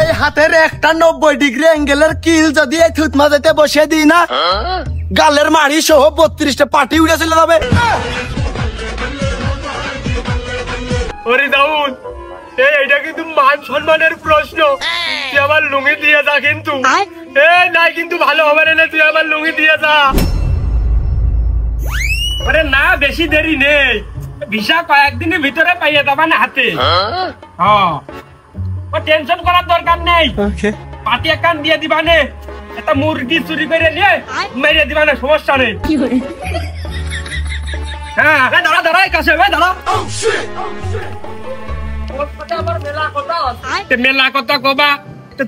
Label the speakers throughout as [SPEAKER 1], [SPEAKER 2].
[SPEAKER 1] এই হাতের একটা 90 ডিগ্রি অ্যাঙ্গেলের কিল যদি এই থুত মাঝেতে বসে দিই না, গালের মাড়ি সহ 32টা পাটি উড়ে চলে যাবে।
[SPEAKER 2] ওরে দাউদ, এইটা কিন্তু মান সম্মানের প্রশ্ন। তুই আমার লুঙ্গি দিয়ে যা, কিন্তু নাই কিন্তু ভালো হবে না। তুই আমার লুঙ্গি দিয়ে যা। আরে না, বেশি দেরি নেই, ভিসা কয়েকদিনের ভিতরে পাইয়ে যাবা না হাতে। টেনশন করার দরকার নেই। পাটি এক কান দিয়ে দিবা নে, একটা মুরগি চুরি করে নিয়ে মেরে দিবা না, সমস্যা নেই। হ্যাঁ দাঁড়া দাঁড়া, কাছে দাঁড়া। মেলা কথা কবা,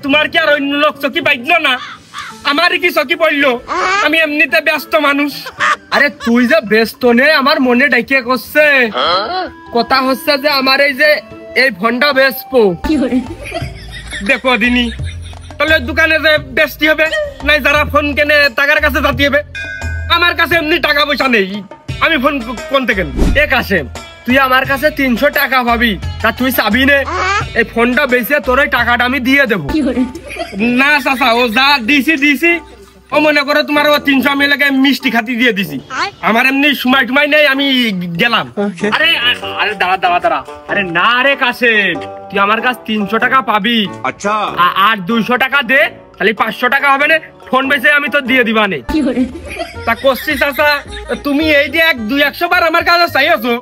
[SPEAKER 2] তোমার কি আর অন্য লোক চকি পাইল না? আমারই কি চকি পড়লো? আমি এমনিতে ব্যস্ত মানুষ। আরে তুই যে ব্যস্ত নে, আমার মনে ডাইকে করছে। কথা হচ্ছে যে আমার এই ফোনটা বেচবো। দেখো দিনী, তাহলে দোকানে যে বেচতে হবে, নাই যারা ফোন কেনে টাকার কাছে যাতে হবে। আমার কাছে এমনি টাকা পয়সা নেই, আমি ফোন কোন থেকে? এক আসে, তুই আমার কাছে 300 টাকা পাবি, তা তুই চাবি নে? এই ফোনটা বেচে তোর ওই টাকাটা আমি দিয়ে দেবো। না চাচা, ও যা দিছি ও মনে করো তোমার ও 300 আমি লাগে মিষ্টি খাতি দিয়ে দিছি। আমার এমনি সময় টুমাই নেই, আমি গেলাম। আরে আরে দাঁড়া দাঁড়া দাঁড়া, আরে না রে কাছে, তুই আমার কাছে 300 টাকা পাবি। আচ্ছা, আর 200 টাকা দে, তাহলে 500 টাকা হবে না। ফোন বেচে আমি তো দিয়ে দিবা নে। তা করছি চাচা, তুমি এই যে 100 বার আমার কাছে চাইছো,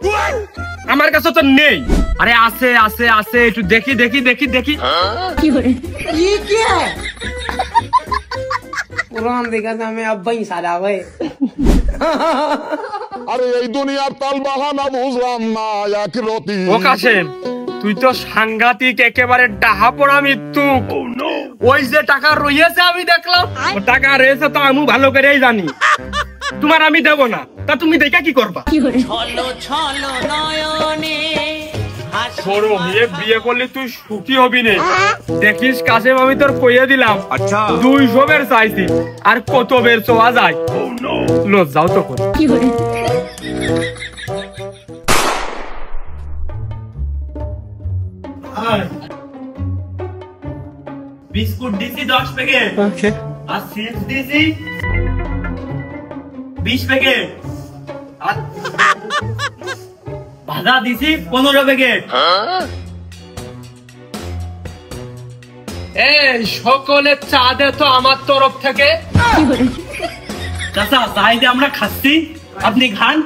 [SPEAKER 2] আমার কাছে তো নেই। আরে আছে আছে আছে, একটু দেখি দেখি দেখি দেখি।
[SPEAKER 3] পুরান দেখা আমি আব্বাই সাদা ভাই।
[SPEAKER 4] আরে এই দুনিয়ার তাল বাহানা বুঝলাম না একরতি।
[SPEAKER 2] ও কাশেম, তুই তো সাংঘাতিক একেবারে ডাহা পড়া মৃত্যু। ওই যে টাকা রয়েছে আমি দেখলাম, টাকা রয়েছে তো আমি ভালো করেই জানি। তোমার আমি দেব না, তা তুমি দেখা কি করবা? বিয়ে করলে তুই সুখী হবি না। দেখিস কাশেম, আমি তোর কইয়ে দিলাম। আচ্ছা, 200 বের চাইছি, আর কত বের চোয়া যায়? লজ্জাও তো করে। বিস্কুট দিছি 10 প্যাকেট, আর চিপস দিছি 20 প্যাকেট, আর ভাজা দিছি 15 প্যাকেট। এই সকলের চা দে তো আমার তরফ থেকে। চাচা, চাই যে আমরা খাচ্ছি, আপনি খান।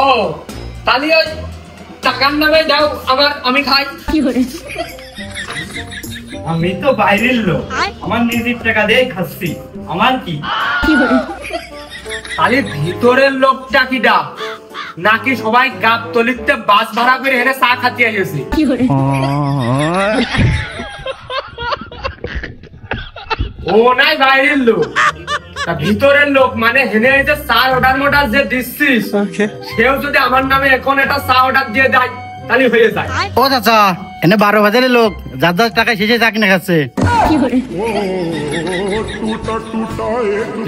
[SPEAKER 2] ও তাহলে ওই টাকার নামে দাও আমার, আমি খাই। আমি তো বাইরের লোক, আমার নিজের টাকা দিয়ে খাচ্ছি, আমার কি? তাহলে ভিতরের লোকটা কিটা? নাকি সবাই গাবতলিতে বাস ভাড়া করে এখানে চা খাতে আসছে? ও নাই বাইরের লোক, ভিতরের লোক। মানে হেনে যে চা অর্ডার মোডার যে দিচ্ছিস, সেও যদি আমার নামে এখন একটা চা অর্ডার দিয়ে দেয়, তাহলে হয়ে যায়।
[SPEAKER 1] ও চাচা, এনে 12 বাজারের লোক যার টাকা শেষে চা কিনে খাচ্ছে।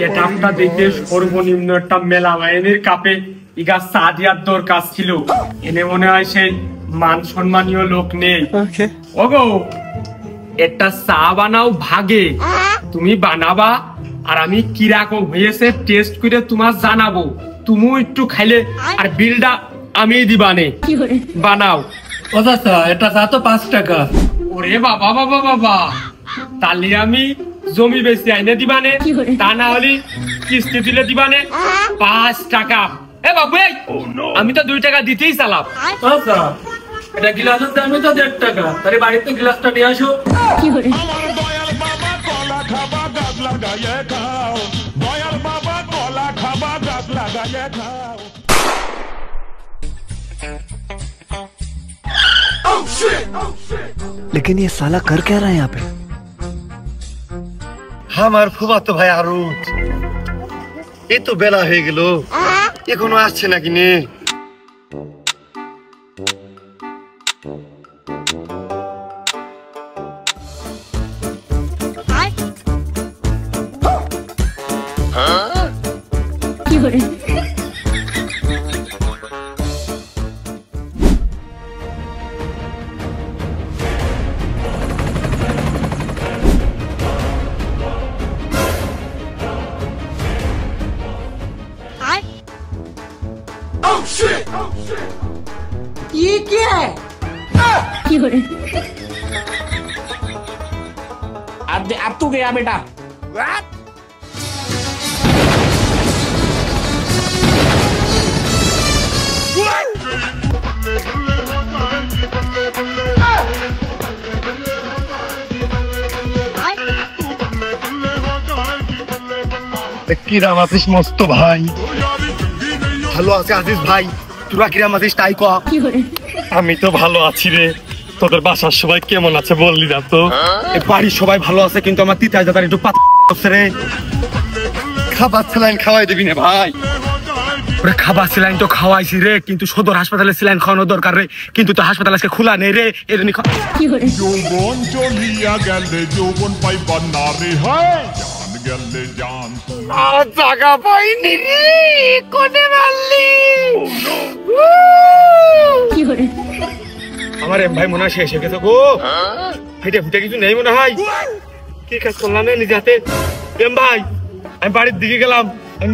[SPEAKER 2] গেটআপটা দেখে সর্বনিম্ন একটা মেলা বাহিনীর কাপে ইগা চা দেওয়ার দরকার ছিল। এনে মনে হয় সেই মান সম্মানীয় লোক নেই। ওগো, একটা চা বানাও ভাগে, তুমি বানাবা আর আমি কিরকম হয়েছে টেস্ট করে তোমার জানাবো। তুমিও একটু খাইলে, আর বিলটা আমি দিবানে। বানাও। ও চাচা, এটা চা তো 5 টাকা। ওরে বাবা বাবা বাবা, তাহলে আমি জমি বেশি আইনে দিবানে, তা না হলে কিস্তি দিলে দিবানে। 5 টাকা। এ বাবু, আমি তো 2 টাকা দিতেই চালাম। আচ্ছা, এটা গ্লাসের দামই তো 1.5 টাকা। তাহলে বাড়িতে গ্লাসটা নিয়ে আসো।
[SPEAKER 4] আমার দয়াল বাবা কলা খাবা গাছ লাগাইয়ে খাও, দয়াল বাবা কলা খাবা গাছ লাগাইয়ে খাও।
[SPEAKER 1] लेकिन ये साला कर क्या रहा है यहाँ पे? আমার ফুফাতো ভাই আরুত, এই তো বেলা হয়ে গেল, এখনো আসছে নাকি নে?
[SPEAKER 3] ये क्या है? अब तू गया बेटा।
[SPEAKER 1] কিরাম আছিস মস্ত ভাই? ভালো আছে আজিজ ভাই, তোরা কিরাম আছিস তাই ক।
[SPEAKER 2] আমি তো ভালো আছি রে, তোদের বাসার সবাই কেমন আছে বললি না তো?
[SPEAKER 1] এই বাড়ির সবাই ভালো আছে, কিন্তু আমার তিতাই দাদার একটু পাচ্ছে রে। খাবার স্যালাইন খাওয়াই দিবি না ভাই? ওরে খাবার স্যালাইন তো খাওয়াইছি রে, কিন্তু সদর হাসপাতালে স্যালাইন খাওয়ানো দরকার রে, কিন্তু তো হাসপাতাল আজকে খোলা নেই রে। এরনি
[SPEAKER 4] যৌবন চলিয়া গেলে যৌবন পাইবা না রে, হয় জান গেলে জান।
[SPEAKER 1] জায়গা পাইনি রে, কোনে মারলি? আমার ভাই মনে হয় শেষ হয়ে গেছে গো, ফেটে ফুটে কিছু নেই মনে হয়। কি কাজ করলাম নিজে হাতে। এম ভাই আমি বাড়ির দিকে গেলাম, আমি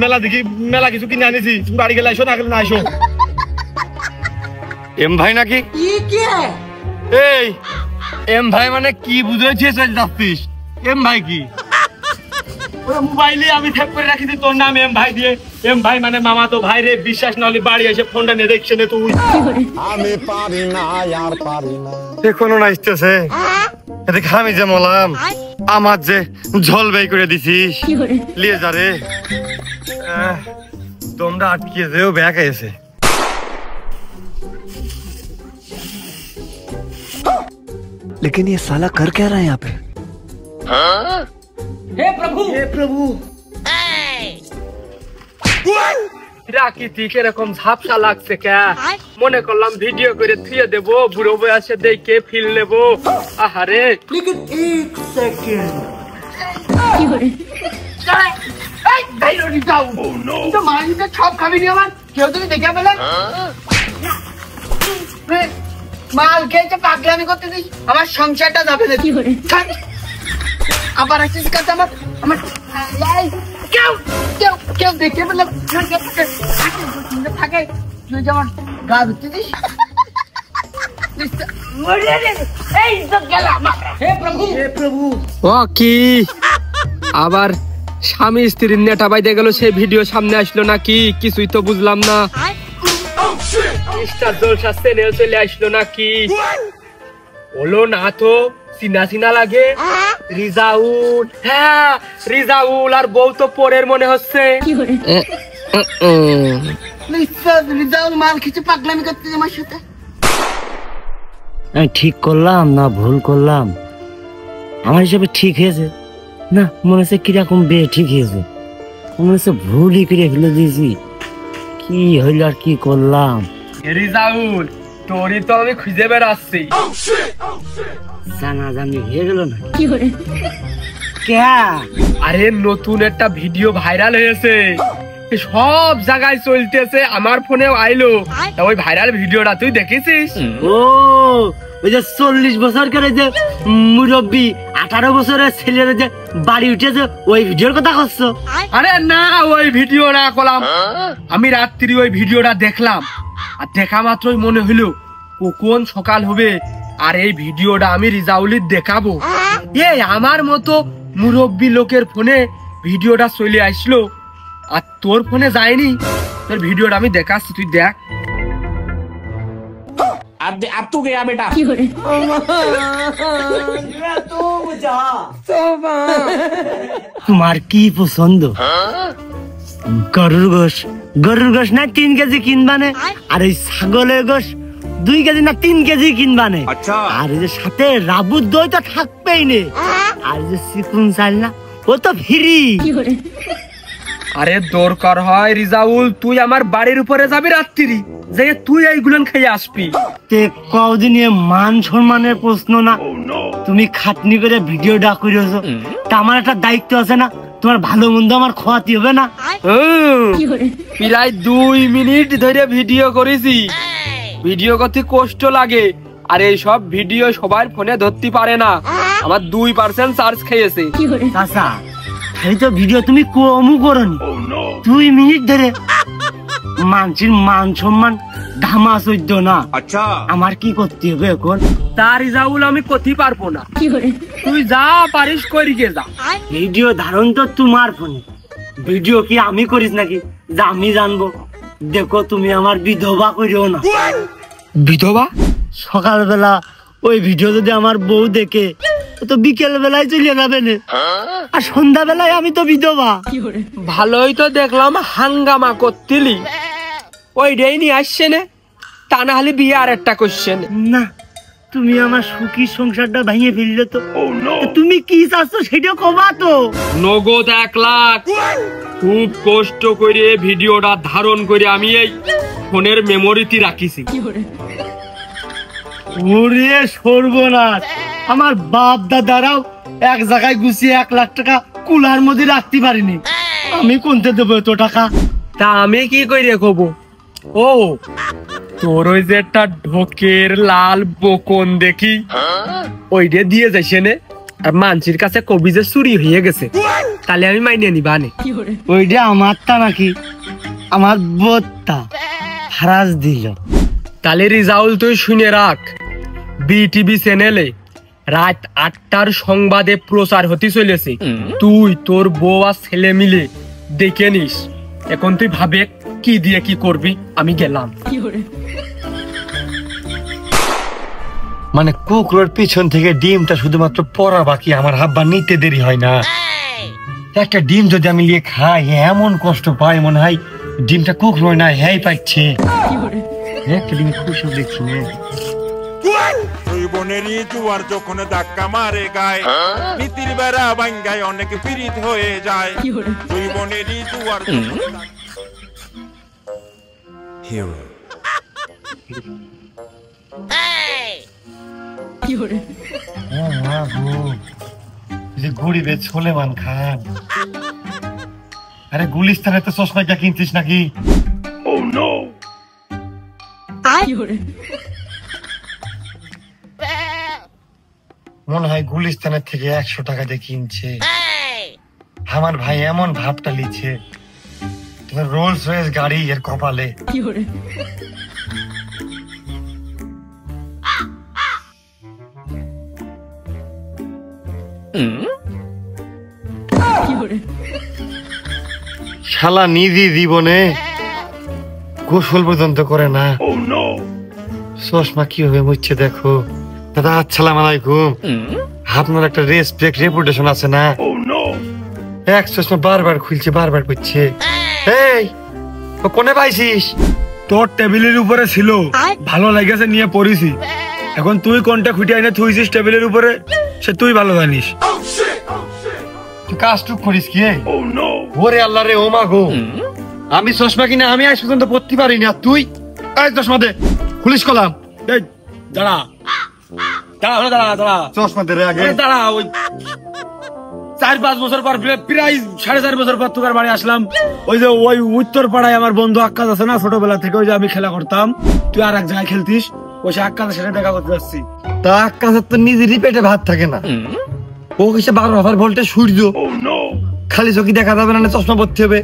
[SPEAKER 1] মেলা কিছু কিনে আনিছি, তুমি বাড়ি গেলে আইসো না গেলে না আইসো। এম ভাই নাকি?
[SPEAKER 3] ये क्या है?
[SPEAKER 1] এই এম ভাই মানে কি বুঝেছিস যাচ্ছিস? এম ভাই কি? মোবাইলে আমি সেভ করে রাখিছি তোর নাম এম ভাই দিয়ে। এম ভাই মানে মামা তো ভাই রে, বিশ্বাস না হলে বাড়ি এসে ফোনটা নিয়ে দেখছে না তুই।
[SPEAKER 4] আমি পারি না আর পারি না।
[SPEAKER 1] এখনো না আসতেছে, এদিকে আমি যে মলাম আমার যে ঝোল বেই করে দিছিস, লিয়ে যা রে। তোমরা আটকিয়ে যেও ব্যাগ এসে।
[SPEAKER 5] लेकिन ये साला कर क्या रहा है यहाँ पे?
[SPEAKER 3] हे प्रभु,
[SPEAKER 1] হে প্রভু,
[SPEAKER 2] প্রাকৃতিক এরকম ঝাপসা লাগছে কে? মনে করলাম ভিডিও করে থুয়ে দেবো, বুড়ো বয়সে দেখে ফিল নেবো। আহারে
[SPEAKER 3] लेकिन एक सेकंड। মাল খেয়েছে পাগলামি করতেছিস, আমার সংসারটা যাবে না। থাক। আবার আসিস কাছে আমার আমার কেউ কেউ কেউ দেখে বললাম থাকে তুই যেমন গা ধুতেছিস। এই তো গেলাম। হে প্রভু, হে প্রভু।
[SPEAKER 2] ও কি আবার স্বামী স্ত্রীর নেটা বাইতে গেল, সেই ভিডিও সামনে আসলো নাকি? কিছুই তো বুঝলাম না। স্টার জলসা চ্যানেল চলে আসলো নাকি? হলো না তো, চিনা চিনা লাগে। রিজাউল, হ্যাঁ রিজাউল আর বউ তো পরের মনে হচ্ছে।
[SPEAKER 3] রিজাউল মাল খেয়েছে পাগলামি করতেছিস আমার সাথে।
[SPEAKER 5] আমি ঠিক করলাম না ভুল করলাম? আমার হিসাবে ঠিক হয়েছে না, মনে হচ্ছে কিরকম বে ঠিক হয়েছে, মনে হচ্ছে ভুলই করে ফেলে দিয়েছি। কি হইল আর কি করলাম?
[SPEAKER 2] রিজাউল তোরই তো আমি খুঁজে বেড়াচ্ছি।
[SPEAKER 5] জানা জানি হয়ে গেল না?
[SPEAKER 2] আরে নতুন একটা ভিডিও ভাইরাল হয়েছে, সব জায়গায় চলতেছে, আমার ফোনেও আইলো। তা ওই ভাইরাল ভিডিওটা তুই দেখেছিস?
[SPEAKER 5] ও ওই যে 40 বছর করে যে মুরব্বী 18 বছরের ছেলের যে বাড়ি উঠেছে, ওই ভিডিওর কথা করছো?
[SPEAKER 2] আরে না, ওই ভিডিও না করলাম, আমি রাত্রি ওই ভিডিওটা দেখলাম, আর দেখা মাত্রই মনে হইলো ও কোন সকাল হবে, আর এই ভিডিওটা আমি রিজাউলির দেখাবো। এই আমার মতো মুরব্বী লোকের ফোনে ভিডিওটা চলে আসলো, আর তোর ফোনে যায়নি। তোর ভিডিওটা আমি দেখাচ্ছি, তুই দেখ।
[SPEAKER 3] अब तू गया बेटा।
[SPEAKER 5] তোমার কি পছন্দ? গরুর গোশ? গরুর গোশ না 3 কেজি কিনবানে, আর ওই ছাগলের গোশ 2 কেজি না 3 কেজি কিনবানে, আর এই যে সাথে রাবুর দই তো থাকবেই নে, আর যে চিকুন চাল না ও তো ফ্রি।
[SPEAKER 2] আরে দরকার হয় রিজাউল, তুই আমার বাড়ির উপরে যাবি রাত্রি, যে তুই এইগুলো খেয়ে আসবি।
[SPEAKER 5] তে কদিন মান সম্মানের প্রশ্ন না? তুমি খাটনি করে ভিডিওটা করেছো, তা আমার একটা দায়িত্ব আছে না? তোমার ভালো মন্দ আমার খোয়াতে হবে না?
[SPEAKER 2] প্রায় 2 মিনিট ধরে ভিডিও করেছি, ভিডিও করতে কষ্ট লাগে, আর এই সব ভিডিও সবার ফোনে ধরতে পারে না, আমার 2% চার্জ খেয়েছে।
[SPEAKER 5] চাচা এই তো ভিডিও তুমি কমও করনি, 2 মিনিট ধরে মানুষের মান সম্মান ধামা চৈদ্য না। আমার কি করতে হবে এখন?
[SPEAKER 2] তার রিজাউল আমি করতে পারবো না, তুই যা পারিস করি গে যা।
[SPEAKER 5] ভিডিও ধারণ তো তোমার ফোনে, ভিডিও কি আমি করিস নাকি যা আমি জানবো? দেখো তুমি আমার বিধবা করিও না।
[SPEAKER 2] বিধবা?
[SPEAKER 5] সকালবেলা ওই ভিডিও যদি আমার বউ দেখে তো বিকেল বেলায় চলে যাবে না, আর সন্ধ্যা বেলায় আমি তো বিধবা।
[SPEAKER 2] ভালোই তো দেখলাম হাঙ্গামা করতিলি, ওই ডেই নিয়ে আসছে না, তা না হলে বিয়ে আর একটা কোশ্চেন
[SPEAKER 5] না, তুমি আমার সুখী সংসারটা ভেঙে ফেললে তো। তুমি কি চাচ্ছ সেটা কবা তো।
[SPEAKER 2] নগদ 1 লাখ খুব কষ্ট করে ভিডিওটা ধারণ করে আমি এই ফোনের মেমোরিতে রাখিছি।
[SPEAKER 5] ওরে সর্বনাশ, আমার বাপ দাদারাও এক জায়গায় গুছিয়ে 1 লাখ টাকা কুলার মধ্যে রাখতে পারিনি, আমি কোনতে দেবো এত টাকা?
[SPEAKER 2] তা আমি কি করে কব? ও তোর ওই যে একটা ঢোকের লাল বকন দেখি ওইটা দিয়ে যাইছে নে, আর মানসির কাছে কবি যে চুরি হয়ে গেছে, তাহলে আমি মাইনে নিবা নে।
[SPEAKER 5] ওইটা আমারটা নাকি? আমার বোধটা ফারাজ দিল।
[SPEAKER 2] তাহলে রিজাউল তুই শুনে রাখ, বিটিভি চ্যানেলে রাত 8টার সংবাদে প্রচার হতে চলেছে, তুই তোর বউ আর ছেলে মিলে দেখে নিস। এখন তুই ভাবে কি দিয়ে কি করবি, আমি গেলাম।
[SPEAKER 1] মানে কুকুরের পিছন থেকে ডিমটা শুধুমাত্র পড়া বাকি, আমার হাব্বা নিতে দেরি হয় না। একটা ডিম যদি আমি নিয়ে খাই এমন কষ্ট পাই, মনে হয় ডিমটা কুকুর না হ্যাঁ পাচ্ছে। একটা ডিম খুশি দেখছি না।
[SPEAKER 4] দুই বোনেরই জুয়ার যখন ধাক্কা মারে গায়, নীতির বেড়া ভাঙ্গায় অনেক পীড়িত হয়ে যায়। দুই বোনেরই জুয়ার হিরো
[SPEAKER 1] গরিবের সোলেমান খান। আরে গুলিস্তানে তো চশমাটা কিনছিস নাকি? মনে হয় গুলিস্তানের থেকে 100 টাকা দিয়ে কিনছে। আমার ভাই এমন ভাবটা লিছে, রোলস রয়েস গাড়ি এর কপালে। শালা নিজি জীবনে গোসল পর্যন্ত করে না। চশমা কি হবে মুচ্ছে দেখো। দাদা আসসালাম আলাইকুম, আপনার একটা রেসপেক্ট রেপুটেশন আছে না? এক চশমা বারবার খুলছে বারবার করছে। এই ও কোনে পাইছিস?
[SPEAKER 6] তোর টেবিলের উপরে ছিল, ভালো লাগেছে নিয়ে পড়িছি। এখন তুই কোনটা খুঁটে এনে থুইছিস টেবিলের উপরে সে তুই ভালো জানিস।
[SPEAKER 1] তুই কাজটুক করিস কি? ওরে আল্লাহ রে, ও মা গো, আমি চশমা কিনে আমি আজ পর্যন্ত পড়তে পারিনি, আর তুই এই চশমা দে, খুলিস কলাম।
[SPEAKER 6] এই দাঁড়া দাঁড়া দাঁড়া দাঁড়া
[SPEAKER 1] চশমা দে রে আগে।
[SPEAKER 6] দাঁড়া, ওই 4-5 বছর পর, প্রায় 4.5 বছর পর তোর বাড়ি আসলাম। ওই যে ওই উত্তর পাড়ায় আমার বন্ধু আক্কাস আছে না, ছোটবেলা থেকে ওই যে আমি খেলা করতাম, তুই আর এক জায়গায় খেলতিস, ওই সে আক্কাসের সাথে দেখা করতে যাচ্ছি।
[SPEAKER 1] তা কাছের তো নিজেরই পেটে ভাত থাকে না, ও কিসে 12 ভোল্টের সূর্য, খালি চোখে দেখা যাবে না, চশমা পড়তে হবে।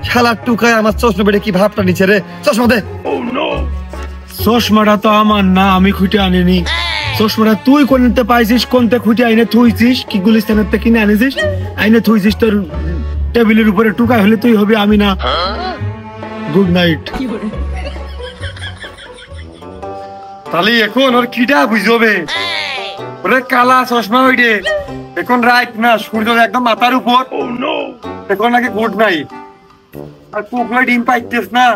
[SPEAKER 1] শালার টুকায় আমার চশমা পেটে কি ভাবটা নিচ্ছে রে, চশমা দে।
[SPEAKER 6] চশমাটা তো আমার না, আমি খুঁটে আনিনি। চশমাটা তুই কোনতে পাইছিস, কোনতে খুঁটে আইনে থুইছিস, কি গুলিস্তানের থেকে কিনে আনিছিস, আইনে থুইছিস তোর টেবিলের উপরে টুকা হলে তুই হবি, আমি না। Good night.
[SPEAKER 1] তাহলে এখন ওর কিটা বুঝবে? ওরে কালা চশমা ওইটে, এখন রাইট না, সূর্য একদম মাথার উপর, এখন নাকি গুড নাইট। আর কুকুরে ডিম পাইতেস না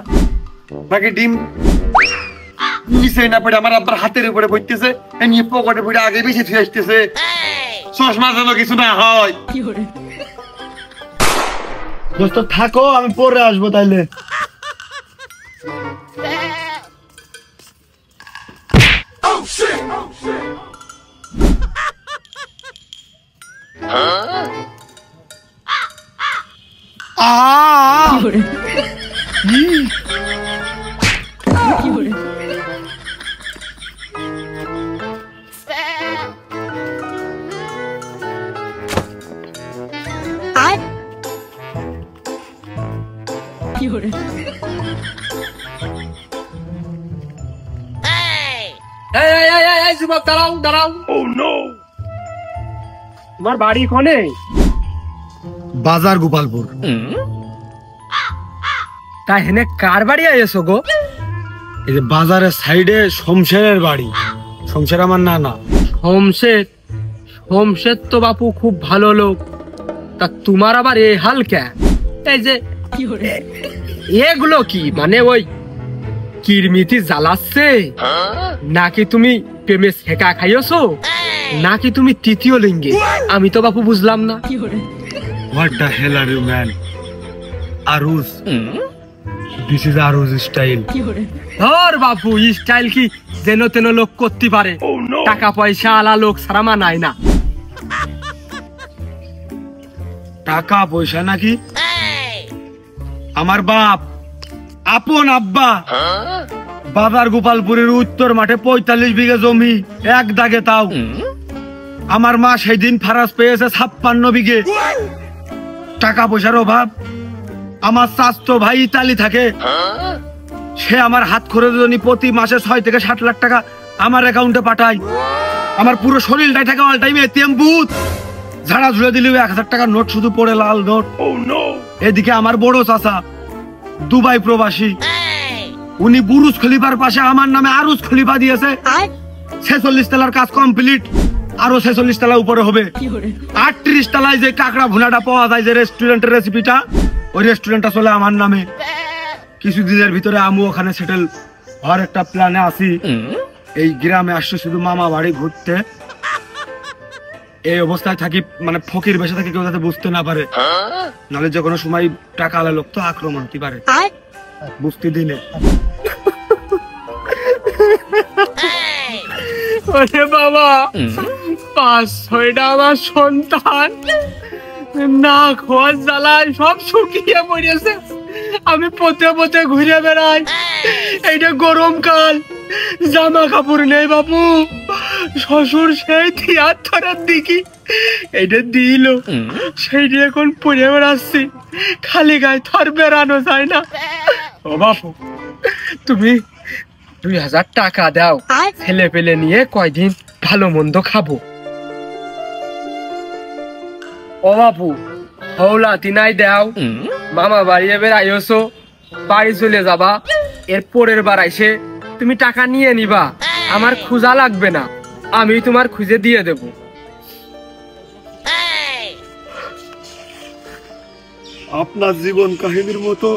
[SPEAKER 1] নাকি? ডিম নিচে না পড়ে আমার আব্বার হাতের উপরে পড়তেছে, নিয়ে পকেটে পড়ে আগে বেশি ফিরে আসতেছে। চশমা যেন কিছু না হয়।
[SPEAKER 6] দোস্ত থাকো, আমি পরে আসবো তাইলে।
[SPEAKER 2] এই যুবক দাঁড়াও দাঁড়াও। তোমার বাড়ি কোনে?
[SPEAKER 1] বাজার গোপালপুর।
[SPEAKER 2] তা হেনে কার বাড়ি আইছো গো?
[SPEAKER 1] এই যে বাজারের সাইডে শমশেরের বাড়ি। শমশের আমার নানা।
[SPEAKER 2] হোমশের? হোমশের তো বাপু খুব ভালো লোক, তা তোমার আবার এ হাল কে? এই যে এগুলো কি মানে ওই কিরমিতি জ্বালাচ্ছে, নাকি তুমি প্রেমে শেখা খাইছো, নাকি তুমি তৃতীয় লিঙ্গে? আমি তো বাপু বুঝলাম না।
[SPEAKER 1] What the hell are you, man? Aruz. This is Aruz style.
[SPEAKER 2] ধর বাপু, স্টাইল কি যেন তেন লোক করতে পারে, টাকা পয়সা আলা লোক সারা মানায় না।
[SPEAKER 1] টাকা পয়সা নাকি? আমার বাপ আপন আব্বা বাজার গোপালপুরের উত্তর মাঠে 45 বিঘা জমি এক দাগে, তাও আমার মা সেই দিন ফারাজ পেয়েছে 56 বিঘে। টাকা পয়সার অভাব। আমার চাচতো ভাই ইতালি থাকে, সে আমার হাত খরচের জন্য প্রতি মাসে 6 থেকে 7 লাখ টাকা আমার অ্যাকাউন্টে পাঠায়। আমার পুরো শরীরটাই থাকে অল টাইম এটিএম বুথ। ঝাড়া ঝুলে দিলেও 1000 টাকার নোট শুধু পড়ে, লাল নোট। এদিকে আমার বড় চাচা দুবাই প্রবাসী, উনি বুরুজ খলিফার পাশে আমার নামে আরুজ খলিফা দিয়েছে। 46 তলার কাজ কমপ্লিট, আরো 46 তলা উপরে হবে। 38 তলায় যে কাঁকড়া ভুনাটা পাওয়া যায়, যে রেস্টুরেন্টের রেসিপিটা, ওই রেস্টুরেন্টটা চলে আমার নামে। কিছুদিনের ভিতরে আমি ওখানে সেটেল হওয়ার একটা প্ল্যানে আছি। এই গ্রামে আসছে শুধু মামা বাড়ি ঘুরতে। এই অবস্থায় থাকি, মানে ফকির বেশে থাকি, কেউ যাতে বুঝতে না পারে, নাহলে যে কোনো সময় টাকা আলা লোক তো আক্রমণ হতে পারে, বুঝতে দিনে।
[SPEAKER 2] ওরে বাবা, 5-6টা আমার সন্তান না খোঁজ জ্বালায় সব শুকিয়ে পড়েছে। আমি পথে পথে ঘুরে বেড়াই, এইটা গরমকাল, জামা কাপড় নেই বাবু। শ্বশুর সেই 73 দিকে এইটা দিল, সেইটা এখন পরে বেড়াচ্ছি, খালি গায়ে থর বেড়ানো যায় না। ও বাপু, তুমি 2000 টাকা দাও, ছেলে পেলে নিয়ে কয়দিন ভালো মন্দ খাবো। ও বাপু, হৌলা তিনাই দাও, মামা বাড়ি এবার আইসো, বাড়ি চলে যাবা, এর পরের বার আইসে তুমি টাকা নিয়ে নিবা, আমার খুঁজা লাগবে না, আমি তোমার খুঁজে দিয়ে দেব।
[SPEAKER 1] আপনার জীবন কাহিনীর মতো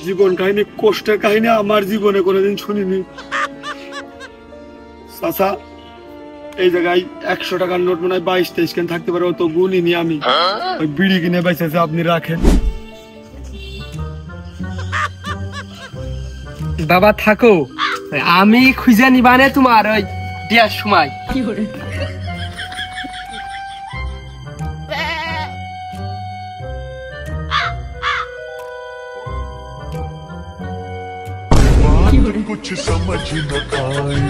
[SPEAKER 1] জীবন কাহিনী, কষ্টের কাহিনী আমার জীবনে কোনোদিন শুনিনি। চাচা, এই জায়গায় 100 টাকার নোট মনে হয় 22-23 কেন থাকতে পারে, অত গুনিনি আমি। ওই বিড়ি কিনে বেঁচেছে, আপনি রাখেন।
[SPEAKER 2] বাবা থাকো, আমি খুঁজে নিবানে তোমার ওই দেওয়ার সময়।
[SPEAKER 7] कुछ समझ न आए,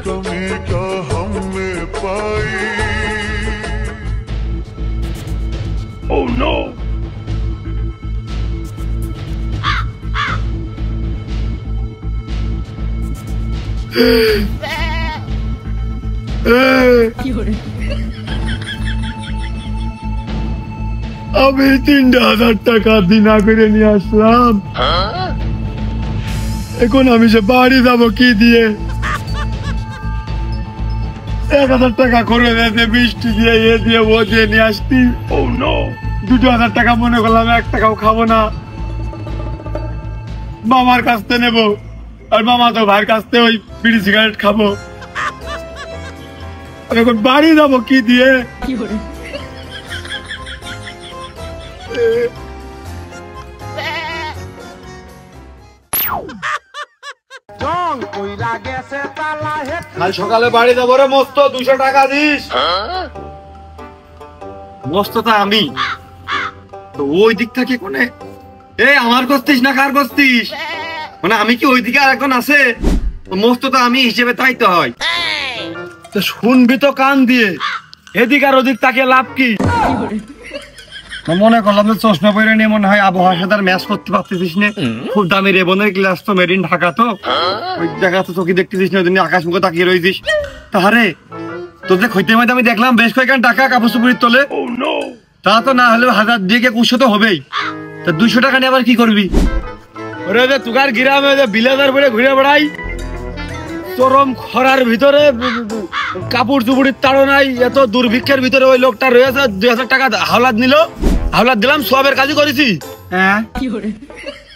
[SPEAKER 7] कमी क्या हम में पाई। Oh no!
[SPEAKER 1] আমি 3000 টাকা দিনা করে নিয়ে আসলাম, এখন আমি সে বাড়ি যাবো কি দিয়ে? 1000 টাকা করে দিয়েছে, বৃষ্টি দিয়ে এ দিয়ে ও দিয়ে নিয়ে আসতি। 2000 টাকা মনে করলাম 1 টাকাও খাবো না, মামার কাছ থেকে নেবো, আর মামা তো ভাইয়ের কাছ থেকে ওই বিড়ি সিগারেট খাবো। এখন বাড়ি যাবো কি দিয়ে? কাল সকালে বাড়ি যাবো রে মস্ত, 200 টাকা দিস। মস্ত তা আমি তো ওই দিক থেকে কোনে? এই আমার করতিস না কার করতিস? মানে আমি কি ওই দিকে আর এখন আছে? মস্ত তো আমি হিসেবে তাই তো হয়। তো শুনবি তো কান দিয়ে, এদিক আর ওদিক তাকে লাভ কি? মনে করলাম যে চশমা পরে নিয়ে মনে হয় আবহাওয়ার সাথে ম্যাচ করতে পারতেছিস না, খুব দামি রেবনের গ্লাস তো মেরিন ঢাকা, তো ওই দেখা তো তোকে দেখতেছিস না, ওই জন্য আকাশ মুখে তাকিয়ে রয়েছিস। তাহারে তোদের খইতে মধ্যে আমি দেখলাম বেশ কয়েকখান টাকা কাপড় চুপুরির তোলে, তা তো না হলেও 1000 দিয়ে 2100 তো হবেই, তা 200 টাকা নিয়ে আবার কি করবি?
[SPEAKER 6] ওরে যে তুকার গ্রামে যে বিলাদার বলে ঘুরে বেড়াই, চরম খরার ভিতরে কাপড় চুপুরির তাড়ো নাই, এত দুর্ভিক্ষের ভিতরে ওই লোকটা রয়েছে, 2000 টাকা হাওলাত নিল, হাওলাত দিলাম, সবের কাজই করেছি।
[SPEAKER 1] হ্যাঁ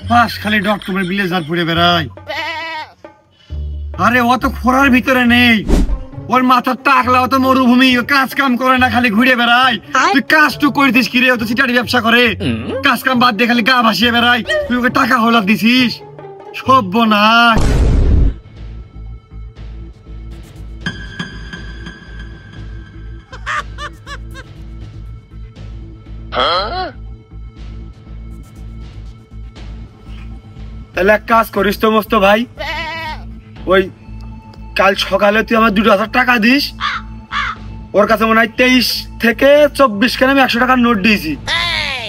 [SPEAKER 1] বাস খালি ডক্টরের বিলেজার পরে বেড়াই। আরে ও তো খরার ভিতরে নেই, ওর মাথার টাকলা, অত মরুভূমি, ও কাজ কাম করে না, খালি ঘুরে বেড়াই। তুই কাজটুক করিস কি রে? ও তো চিটারি ব্যবসা করে, কাজ কাম বাদ দিয়ে খালি গা ভাসিয়ে বেড়াই, তুই ওকে টাকা হাওলাত দিছিস, সর্বনাশ।
[SPEAKER 6] তাহলে এক কাজ করিস তো মস্ত ভাই, ওই কাল সকালে তুই আমার 2000 টাকা দিস, ওর কাছে মনে হয় 23 থেকে 24 কেন আমি 100 টাকার নোট দিয়েছি,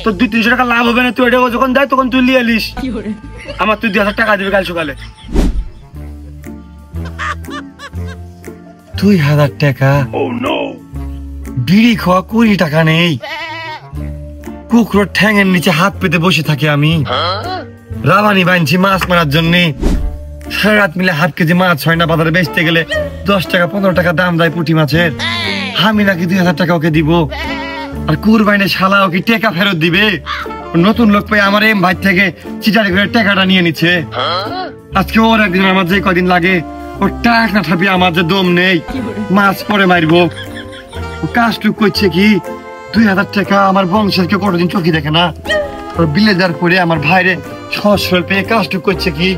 [SPEAKER 6] তো 200-300 টাকা লাভ হবে না, তুই এটা যখন দেয় তখন তুই নিয়ে এলিস, আমার তুই 2000 টাকা দিবি কাল সকালে।
[SPEAKER 1] 2000 টাকা? বিড়ি খাওয়া 20 টাকা নেই, কুকুরের ঠ্যাঙের নিচে হাত পেতে বসে থাকি আমি, রাবানি বানছি মাছ মারার জন্য, সারা রাত মিলে 1/2 কেজি মাছ হয় না, বাজারে বেচতে গেলে 10 টাকা 15 টাকা দাম দেয় পুঁটি মাছের, আমি নাকি 2000 টাকা ওকে দিব, আর কুরবাইনে শালা ওকে টাকা ফেরত দিবে? নতুন লোক পেয়ে আমার এম ভাই থেকে চিটারি করে টাকাটা নিয়ে নিচ্ছে, আজকে ওর একদিন আমার যে কদিন লাগে, ওর টাক না ঠাপি আমার যে দম নেই, মাছ পরে মারবো। ও কাজটুক করছে কি, 2000 টাকা আমার বংশের কেউ কোনোদিন চোখে দেখে না, ওর বিলেজার করে আমার ভাইরে সহসল পেয়ে কাজটুক করছে কি,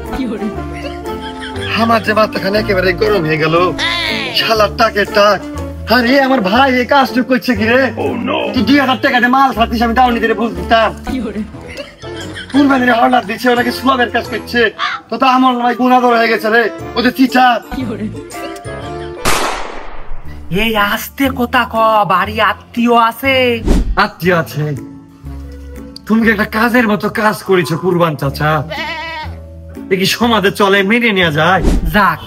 [SPEAKER 1] আমার যে মাথাখানে একেবারে গরম হয়ে গেল, শালার টাকের টাক। আরে আমার ভাই এই কাজটুক করছে কি রে? তুই 2000 টাকা দিয়ে মাল খাতিস, আমি তাও নিতে বুঝতাম, কুরবানির অর্ডার দিচ্ছে, ওনাকে সুবাবের কাজ করছে, তো তো আমার ভাই গুণাদর হয়ে গেছে রে, ওদের চিঠা।
[SPEAKER 2] এই আস্তে কথা ক, বাড়ি আত্মীয় আছে?
[SPEAKER 1] আত্মীয় আছে? তুমি কি একটা কাজের মতো কাজ করেছো কুরবান চাচা, এ কি সমাজে চলে, মেনে নেওয়া যায়?
[SPEAKER 2] যাক,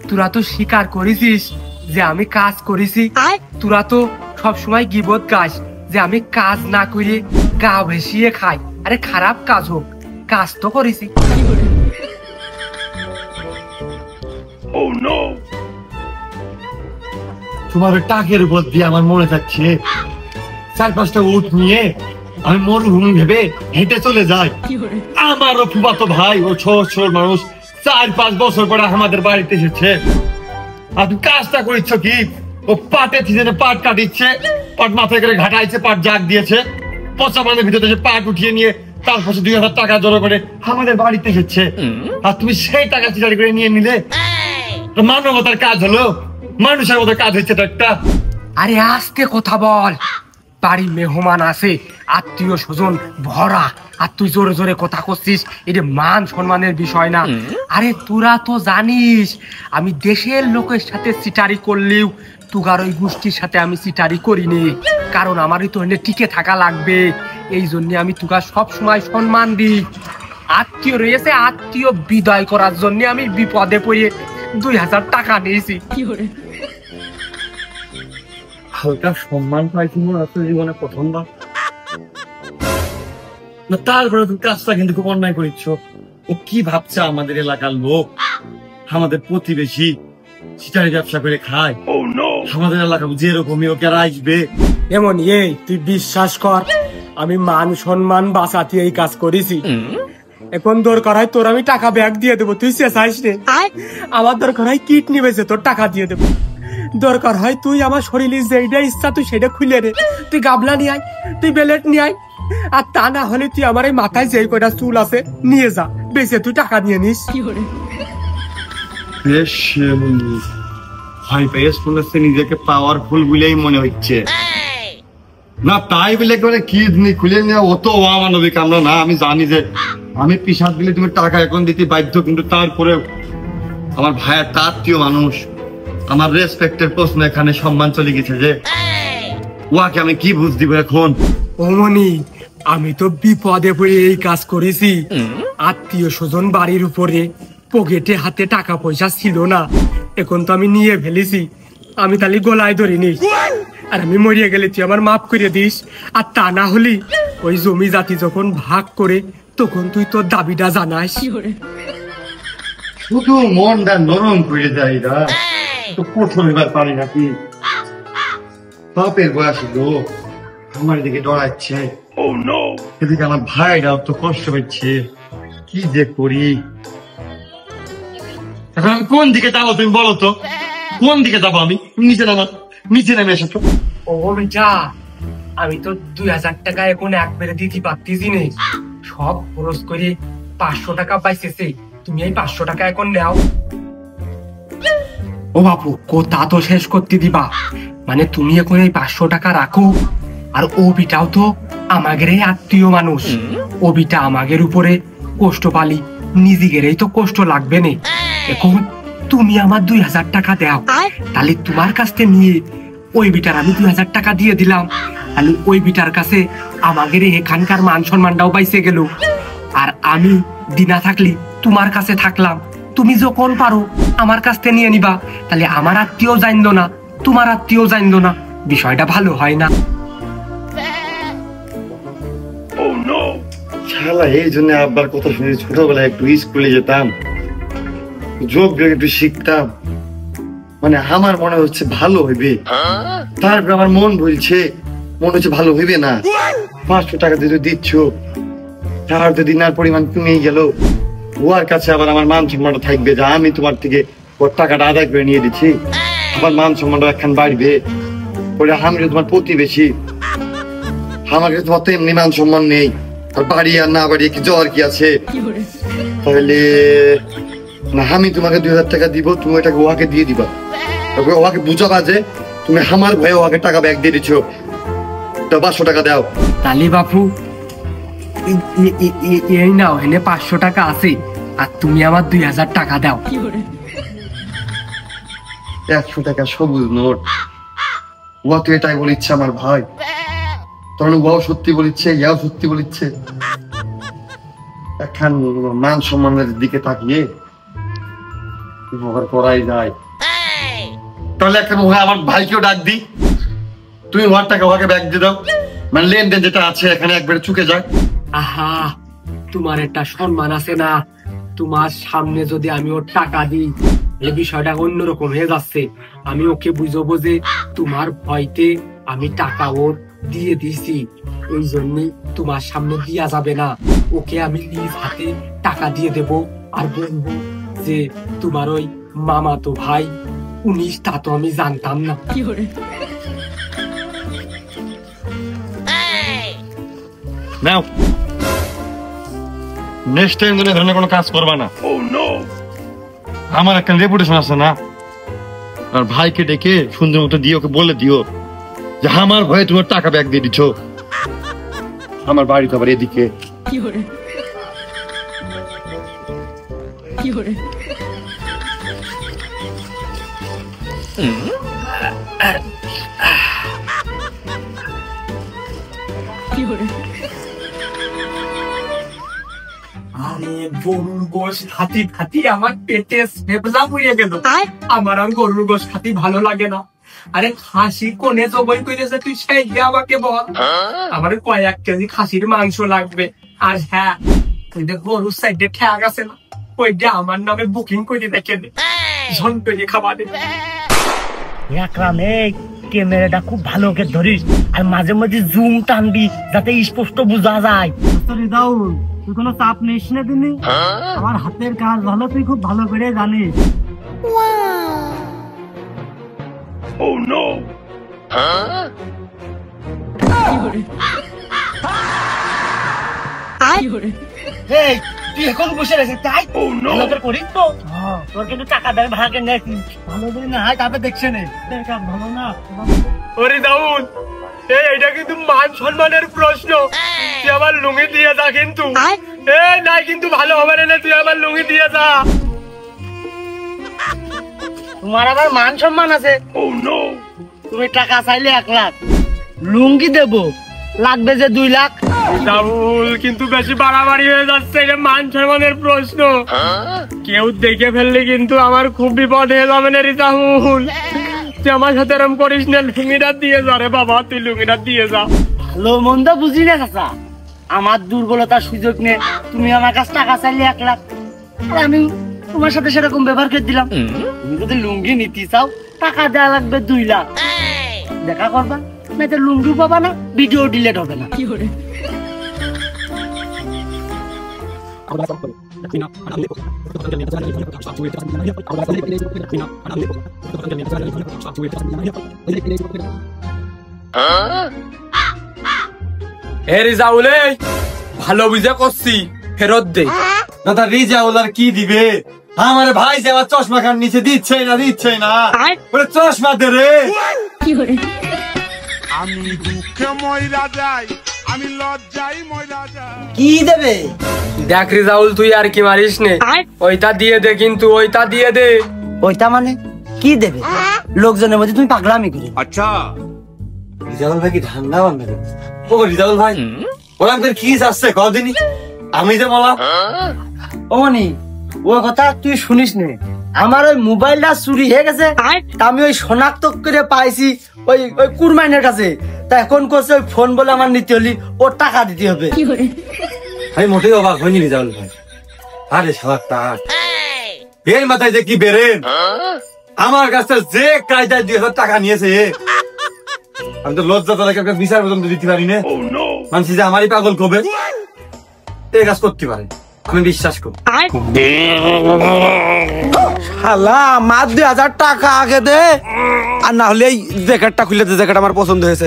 [SPEAKER 2] তোরা তো স্বীকার করেছিস যে আমি কাজ করেছি, তোরা তো সব সময় গিবত গাস যে আমি কাজ না করে গা ভেসিয়ে খাই, আরে খারাপ কাজ হোক, কাজ তো করেছি।
[SPEAKER 1] তোমার টাকের উপর দিয়ে আমার মনে যাচ্ছে 4-5টা উট নিয়ে আমি মরুভূমি ভেবে হেঁটে চলে যাই, আমারও ফুফাতো ভাই, ও ছোট মানুষ, 4-5 বছর পরে আমাদের বাড়িতে এসেছে, আর তুমি কাজটা করিচ্ছ কি? ও পাটে সিজনে পাট কাটিচ্ছে, পাট মাথায় করে ঘাটাইছে, পাট জাগ দিয়েছে, পচা মানের ভিতরে সে পাট উঠিয়ে নিয়ে তারপর 2000 টাকা জড়ো করে আমাদের বাড়িতে এসেছে, আর তুমি সেই টাকা চিটারি করে নিয়ে নিলে? মানবতার কাজ হলো? মানুষের মতো কাজ হচ্ছে তো একটা?
[SPEAKER 2] আরে আস্তে কথা বল, বাড়ি মেহমান আছে, আত্মীয় স্বজন ভরা, আর তুই জোরে জোরে কথা করছিস, এটা মান সম্মানের বিষয় না। আরে তোরা তো জানিস আমি দেশের লোকের সাথে চিটারি করলেও তুগার ওই গোষ্ঠীর সাথে আমি চিটারি করিনি, কারণ আমারই তো এনে টিকে থাকা লাগবে, এই জন্য আমি তুগার সব সময় সম্মান দিই। আত্মীয় রয়েছে, আত্মীয় বিদায় করার জন্য আমি বিপদে পড়ে 2000 টাকা নিয়েছি।
[SPEAKER 1] হালকা সম্মান পাইছি মনে হচ্ছে জীবনে প্রথমবার, না তারপরে তুমি কাজটা কিন্তু খুব অন্যায় করিচ্ছ। ও কি ভাবছে আমাদের এলাকার লোক, আমাদের প্রতিবেশী চিটারি ব্যবসা করে খায়, আমাদের এলাকা যেরকমই ওকে আর আসবে
[SPEAKER 2] এমন। এই তুই বিশ্বাস কর, আমি মান সম্মান বাঁচাতে এই কাজ করেছি, এখন দরকার হয় তোর আমি টাকা ব্যাগ দিয়ে দেবো, তুই চেঁচাইস রে, আমার দরকার হয় কিডনি বেঁচে তোর টাকা দিয়ে দেবো, দরকার হয় তুই আমার শরীরে যেটা ইচ্ছা তুই সেটা খুলে রে, তুই গাবলা নিয়ে আয়, তুই বেলেট নিয়ে আয়, আর তা না হলে তুই আমার এই মাথায় যেই কয়টা চুল আছে নিয়ে যা, বেঁচে তুই টাকা নিয়ে নিস।
[SPEAKER 1] বেশ ভাই বেশ মনে হচ্ছে নিজেকে পাওয়ারফুল বলেই মনে হচ্ছে না, তাই বলে করে কিডনি খুলে নিয়ে অত অমানবিক আমরা না। আমি জানি যে আমি পিসাদ দিলে তুমি টাকা এখন দিতে বাধ্য, কিন্তু তারপরে আমার ভাইয়ের আত্মীয় মানুষ, আমার রেসপেক্টের প্রশ্ন এখানে সম্মান চলে গেছে যে ওয়াকে আমি কি বুঝ দিব এখন।
[SPEAKER 2] ওমনি আমি তো বিপদে পড়ে এই কাজ করেছি। আত্মীয় স্বজন বাড়ির উপরে পকেটে হাতে টাকা পয়সা ছিল না, এখন তো আমি নিয়ে ফেলেছি। আমি তাহলে গলায় ধরিনি, আর আমি মরিয়ে গেলে তুই আমার মাফ করে দিস। আর তা না হলি ওই জমি জাতি যখন ভাগ করে তখন তুই তোর দাবিটা জানাস।
[SPEAKER 1] শুধু মনটা নরম করে যায় না, তো কঠোর এবার পারি নাকি? বাপের বয়স লোক আমার দিকে ডরাচ্ছে, এদিকে আমার ভাইরাও তো কষ্ট পাচ্ছে, কি যে করি এখন? আমি কোন দিকে যাবো তুমি বলো তো, কোন দিকে যাবো আমি? নিচে নামে এসো তো।
[SPEAKER 2] ও বেটা, আমি তো 2000 টাকা এখন একবারে দিতে পারতেছি না, সব খরচ করে 500 টাকা পাইতেছে। তুমি এই 500 টাকা এখন নাও। ও বাপু, কথা তো শেষ করতে দিবা, মানে তুমি এখন এই 500 টাকা রাখো। আর ও বিটাও তো আমাদের আত্মীয় মানুষ, ও বিটা আমাদের উপরে কষ্ট পালি, নিজেদেরই তো কষ্ট লাগবে না। এখন তুমি আমার 2000 টাকা দাও, তাহলে তোমার কাছ থেকে নিয়ে ওই বিটার আমি 2000 টাকা দিয়ে দিলাম, তাহলে ওই বিটার কাছে আমাদের এখানকার মান সম্মানটাও পাইছে গেল। আর আমি দিনা থাকলি তোমার কাছে থাকলাম, তুমি যখন পারো আমার কাছ থেকে নিয়ে নিবা, তাহলে আমার আত্মীয় জানলো না, তোমার আত্মীয় জানলো না, বিষয়টা ভালো হয় না?
[SPEAKER 1] শালা এই জন্য আব্বার কথা শুনে ছোটবেলায় একটু স্কুলে যেতাম, যোগ বিয়োগ একটু শিখতাম, মানে আমার মনে হচ্ছে ভালো হইবে, তারপর আমার মন বলছে মনে হচ্ছে ভালো হইবে না। 500 টাকা দিয়ে দিচ্ছ, তার তো দিনার পরিমাণ কমেই গেল, ওর কাছে আবার আমার মান সম্মানটা থাকবে যে আমি তোমার থেকে ওর টাকাটা আদায় করে নিয়ে দিচ্ছি, আমার মান সম্মানটা একখান বাড়বে। ওটা আমি তোমার প্রতিবেশী, আমাকে তোমার তো এমনি মান সম্মান নেই, আর বাড়ি আর না বাড়ি কি জ্বর কি আছে? তাহলে না, আমি তোমাকে 2000 টাকা দিব, তুমি ওটাকে ওকে দিয়ে দিবা, ওকে বুঝাবা যে তুমি আমার ভয়ে ওকে টাকা ব্যাগ দিয়ে দিচ্ছ, তো 500 টাকা দাও।
[SPEAKER 2] তালি বাপু, এই নাও, এনে 500 টাকা আছে, আর তুমি আমার 2000 টাকা দাও।
[SPEAKER 1] 100 টাকা সবুজ নোট, ও তো এটাই বলিচ্ছে আমার ভাই, তখন ওও সত্যি বলিচ্ছে, ইয়াও সত্যি বলিচ্ছে। এখন মান সম্মানের দিকে তাকিয়ে করাই যায়, তাহলে এখন আমার ভাইকেও ডাক দি, তুমি ওর টাকা ওকে ব্যাগ দিয়ে দাও, মানে লেনদেন যেটা আছে এখানে একবারে চুকে যায়।
[SPEAKER 2] আহা, তোমার একটা সম্মান আছে না? তোমার সামনে যদি আমি ওর টাকা দিই, এই বিষয়টা অন্যরকম হয়ে যাচ্ছে। আমি ওকে বুঝবো যে তোমার ভয়তে আমি টাকা ওর দিয়ে দিছি, ওই জন্যই তোমার সামনে দিয়া যাবে না। ওকে আমি নিজ হাতে টাকা দিয়ে দেব, আর বলবো যে তোমার ওই মামাতো ভাই 19, তা তো আমি জানতাম না।
[SPEAKER 1] নাও, নেক্সট টাইম তুমি ধরনের কোনো কাজ করবা না। আমার একটা রেপুটেশন আছে না, আর ভাইকে ডেকে সুন্দর মতো দিয়ে ওকে বলে দিও যে আমার ভয়ে তোমার টাকা ব্যাগ দিয়ে দিচ্ছ, আমার বাড়ি তো আবার এদিকে।
[SPEAKER 2] আরে গরুর গোশ খাতি খাতি আমার পেটে সেবলা পুড়িয়ে গেল, আমার আর গরুর গোশ খাতি ভালো লাগে না। আরে খাসি কোনে জবাই করেছে তুই সেই আমাকে বল, আমার কয়েক কেজি খাসির মাংস লাগবে। আর হ্যাঁ, ওই যে গরুর সাইডে ঠ্যাগ আছে না, ওইটা আমার নামে বুকিং করে রেখে দে, ঝন করে খাবার দে।
[SPEAKER 5] একরাম, এই ক্যামেরাটা খুব ভালো করে ধরিস, আর মাঝে মাঝে জুম টানবি যাতে স্পষ্ট বোঝা যায়। দাউল, তুই কোনো চাপ নিস না, তিনি আমার হাতের কাজ ভালো, তুই খুব ভালো করে জানিস।
[SPEAKER 3] এই তুই এখন বসে রয়েছিস তাই? করিস তো,
[SPEAKER 5] তোর কিন্তু টাকা দেয় ভাগে নেই, ভালো করে না হয় তারপরে দেখছে না, ভালো না।
[SPEAKER 2] ওরে দাউদ, এইটা কিন্তু মান সম্মানের প্রশ্ন, তুই আমার লুঙ্গি দিয়ে যা, কিন্তু নাই কিন্তু ভালো হবে না, তুই আমার লুঙ্গি দিয়ে যা।
[SPEAKER 5] তোমার আবার মান সম্মান আছে? তুমি টাকা চাইলে 1 লাখ, লুঙ্গি দেবো লাগবে যে 2 লাখ।
[SPEAKER 2] রাহুল কিন্তু বেশি বাড়াবাড়ি হয়ে যাচ্ছে, এটা মান সম্মানের প্রশ্ন। কেউ দেখে ফেললে কিন্তু আমার খুব বিপদ হয়ে যাবে না রে রাহুল। তুই আমার সাথে এরম করিস না, লুঙ্গিটা দিয়ে যা রে বাবা, তুই লুঙ্গিটা দিয়ে যা।
[SPEAKER 5] ভালো মন্দ বুঝি না চাচা, আমার দুর্বলতার সুযোগ নিয়ে তুমি আমার কাছে টাকা চাইলে 1 লাখ, আর আমি তোমার সাথে সেরকম ব্যবহার করে দিলাম। তুমি যদি লুঙ্গি নিতে চাও টাকা দেওয়া লাগবে 2 লাখ, দেখা করবা না তো লুঙ্গি পাবা না, ভিডিও ডিলিট হবে না।
[SPEAKER 2] এ রিজাউল, ভালো বুঝে করছি, ফেরত দে।
[SPEAKER 1] দাদা রিজাউল আর কি দিবে? আমার ভাই যে আমার চশমা খান নিচে দিচ্ছে না, ওরে চশমা দে রে।
[SPEAKER 4] আমি দুঃখে ময়রা যাই, আমি লজ্জাই ময়রা যাই।
[SPEAKER 5] কি দেবে?
[SPEAKER 2] দেখ রিজাউল, তুই আর কি মারিস নে, ওইটা দিয়ে দে, কিন্তু ওইটা দিয়ে দে।
[SPEAKER 5] ওইটা মানে কি দেবে? লোকজনের মধ্যে তুমি পাগলামি করে।
[SPEAKER 4] আচ্ছা
[SPEAKER 1] রিজাউল ভাই কি ঠান্ডা বান্ধব? ও রিজাউল ভাই, ওরা আমাদের কি আসছে কদিনই আমি যে বললাম
[SPEAKER 5] ওমনি ও কথা তুই শুনিস নে, আমার ওই মোবাইলটা চুরি হয়ে গেছে, আমি ওই শনাক্ত করে পাইছি ওই ওই কুরমাইনের কাছে। তা এখন করছে ওই ফোন বলে আমার নিতে হলি ওর টাকা দিতে হবে।
[SPEAKER 1] আমি মোটেই অবাক হয়নি রিজাউল ভাই। আরে শালা এর মাথায় যে কি বেরেন, আমার কাছে যে কায়দায় 2,000 টাকা নিয়েছে, আমি তো লজ্জা তাদেরকে একটা বিচার পর্যন্ত দিতে পারি না। মানছি যে আমারই পাগল কবে এই কাজ করতে পারে, আমি বিশ্বাস করি।
[SPEAKER 6] শালা আমার 2,000 টাকা আগে দে, আর না হলে এই জ্যাকেটটা খুলে দে। জ্যাকেট আমার পছন্দ হয়েছে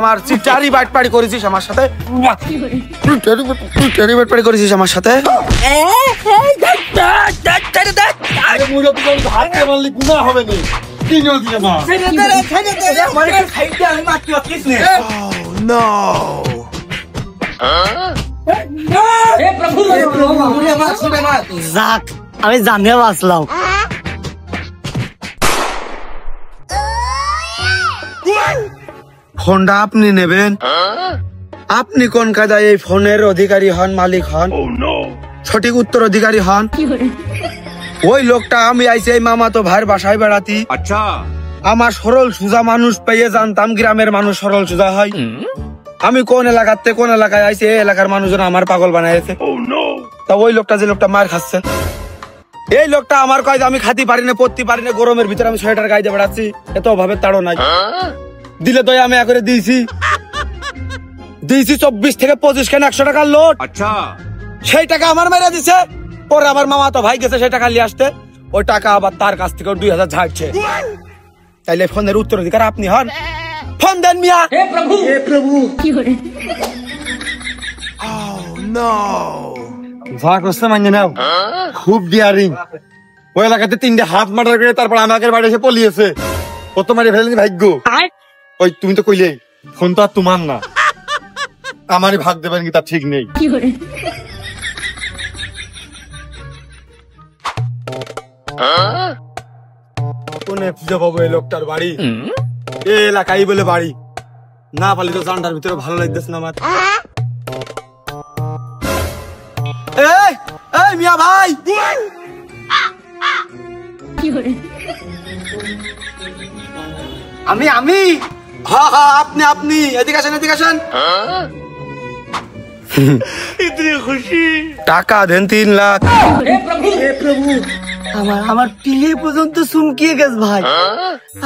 [SPEAKER 6] আমার। চিটারি বাটপাড়ি করেছিস আমার সাথে, চিটারি বাটপাড়ি করেছিস আমার সাথে।
[SPEAKER 1] হবে না
[SPEAKER 5] যাক, আমি জানিয়ে বাঁচলাম।
[SPEAKER 6] ফোনটা আপনি নেবেন? আপনি কোন কায়দায় এই ফোনের অধিকারী হন, মালিক হন, সঠিক উত্তর অধিকারী হন? ওই লোকটা আমি আইছি এই মামাতো ভাইয়ের বাসায় বেড়াতি।
[SPEAKER 4] আচ্ছা
[SPEAKER 6] আমার সরল সুজা মানুষ পেয়ে জানতাম গ্রামের মানুষ সরল সুজা হয়। আমি কোন এলাকাতে কোন এলাকায় আইছি, এই এলাকার মানুষজন আমার পাগল বানাইছে। তা ওই লোকটা যে লোকটা মার খাচ্ছে, এই লোকটা আমার কয় আমি খাতি পারি না, পড়তে পারি না, গরমের ভিতরে আমি সোয়েটার গাইতে বেড়াচ্ছি, এত অভাবে তাড়ো নাই। দিলে তো আমি করে দিয়েছি 24 থেকে 25 কেন 100 টাকার লোড।
[SPEAKER 4] আচ্ছা
[SPEAKER 6] সেই টাকা আমার মেরে দিছে। পরে আমার মামা তো ভাই গেছে সেই টাকা নিয়ে আসতে, ওই টাকা আবার তার কাছ থেকে 2,000 ঝাড়ছে। তাইলে ফোনের উত্তরাধিকার আপনি হন, ফোন দেন মিয়া।
[SPEAKER 1] যা করছে মানে নাও, খুব ডিয়ারিং। ওই এলাকাতে 3টে হাত মার্ডার করে তারপর আমাকে বাড়ি এসে পলিয়েছে। কত মারি ফেলেনি ভাগ্য। ওই তুমি তো কইলে ফোন তো আর তোমার না, আমারই ভাগ দেবেন কি তার ঠিক নেই।
[SPEAKER 6] কোনে খুঁজে পাবো এই লোকটার বাড়ি? এই এলাকায় বলে বাড়ি না পালি তো জানটার ভিতরে ভালো লাগতেছে না আমার। এই এই মিয়া ভাই,
[SPEAKER 5] আমি
[SPEAKER 6] হ্যাঁ হ্যাঁ আপনি আপনি এদিকে আসেন, এদিকে আসেন। টাকা দেন 3 লাখ।
[SPEAKER 5] আমার পিলে পর্যন্ত চুমকিয়ে গেছে ভাই।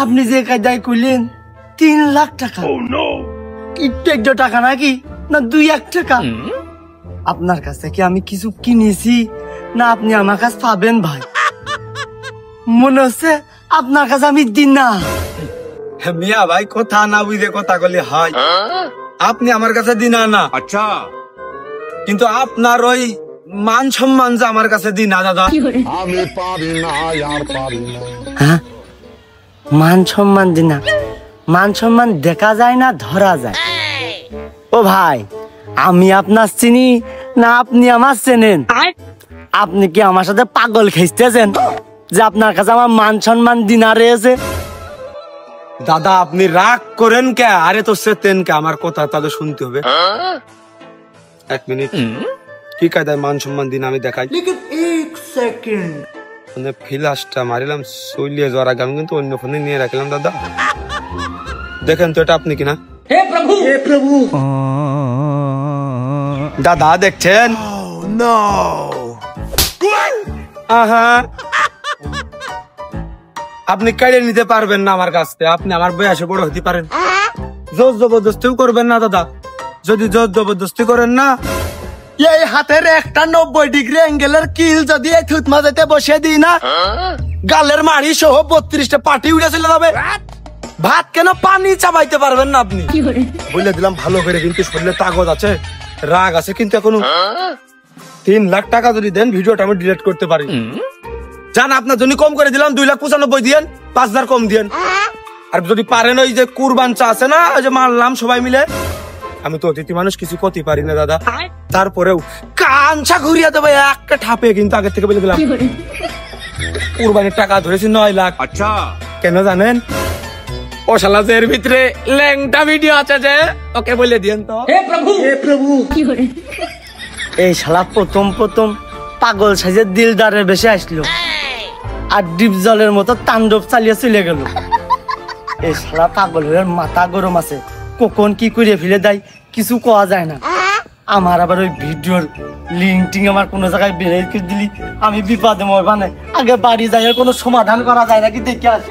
[SPEAKER 5] আপনি যে কায়দায় কইলেন 3 লাখ টাকা, একটু টাকা নাকি না 2-1 টাকা? আপনার কাছে কি আমি কিছু কিনেছি না আপনি আমার কাছে পাবেন ভাই? মনে হচ্ছে আপনার কাছে আমি দিন না।
[SPEAKER 6] মিয়া ভাই কথা না বুঝে কথা বলে হয়। আপনি আমার কাছে দিন না,
[SPEAKER 4] আচ্ছা
[SPEAKER 6] কিন্তু আপনার ওই মান সম্মান যে আমার কাছে দিন না দাদা।
[SPEAKER 7] আমি পারি না আর পারি না।
[SPEAKER 5] হ্যাঁ, মান সম্মান দিন না? মান সম্মান দেখা যায় না ধরা যায়। ও ভাই, আমি আপনার চিনি না আপনি আমার চেনেন? আপনি কি আমার সাথে পাগল খেয়েছেন যে আপনার কাছে আমার মান সম্মান দিনা রয়েছে?
[SPEAKER 6] দাদা আপনি রাগ করেন কে? আরে তো সেতেন কে, আমার কথা তাদের শুনতে হবে। 1 মিনিট, কি কায়দায় মান সম্মান দিন আমি দেখাই। মানে ফিলাসটা মারিলাম সইলিয়ে যাওয়ার আগে আমি কিন্তু অন্য ফোনে নিয়ে রাখলাম। দাদা দেখেন তো এটা আপনি কিনা? হে প্রভু দাদা দেখছেন? আহা আপনি কেড়ে নিতে পারবেন না আমার কাছ থেকে। আপনি আমার বয়সে বড় হতে পারেন, জোর জবরদস্তিও করবেন না দাদা। যদি জোর জবরদস্তি করেন না, এই হাতের একটা 90 ডিগ্রি অ্যাঙ্গেলের কিল যদি এই থুত মাঝেতে বসে দিই না, গালের মাড়ি সহ 32টা পাটি উড়ে চলে যাবে। ভাত কেন পানি চাবাইতে পারবেন না আপনি। বলে দিলাম ভালো করে, কিন্তু শরীরে তাগত আছে, রাগ আছে, কিন্তু এখনো 3 লাখ টাকা যদি দেন ভিডিওটা আমি ডিলিট করতে পারি। জান আপনার জন্য কম করে দিলাম, 2,95,000 দিয়েন, 5,000 কম দিয়েন। আর যদি পারেন ওই যে কুরবান চা আছে না, ওই যে মারলাম সবাই মিলে, আমি তো অতিথি মানুষ, কিছু করতে পারি না দাদা, তারপরেও কাঞ্চা ঘুরিয়ে দেবো একটা ঠাপে। কিন্তু আগে থেকে বলে দিলাম কুরবানির টাকা ধরেছি 9 লাখ। আচ্ছা কেন জানেন? ও শালা যে এর ভিতরে ল্যাংটা ভিডিও আছে যে, ওকে বলে দিয়েন তো। হে প্রভু
[SPEAKER 5] এই শালা প্রথম পাগল সাইজের দিলদারের বেশি আসলো, আর ডিপ জলের মতো তাণ্ডব চালিয়ে চলে গেল। এই শালা পাগলের মাথা গরম আছে, কখন কি করে ফেলে দেয় কিছু কোয়া যায় না। আমার আবার ওই ভিডিওর লিঙ্ক আমার কোনো জায়গায় বের দিলি আমি বিপদে মরবানে। আগে বাড়ি যাই, কোনো সমাধান করা যায় নাকি দেখে আসি।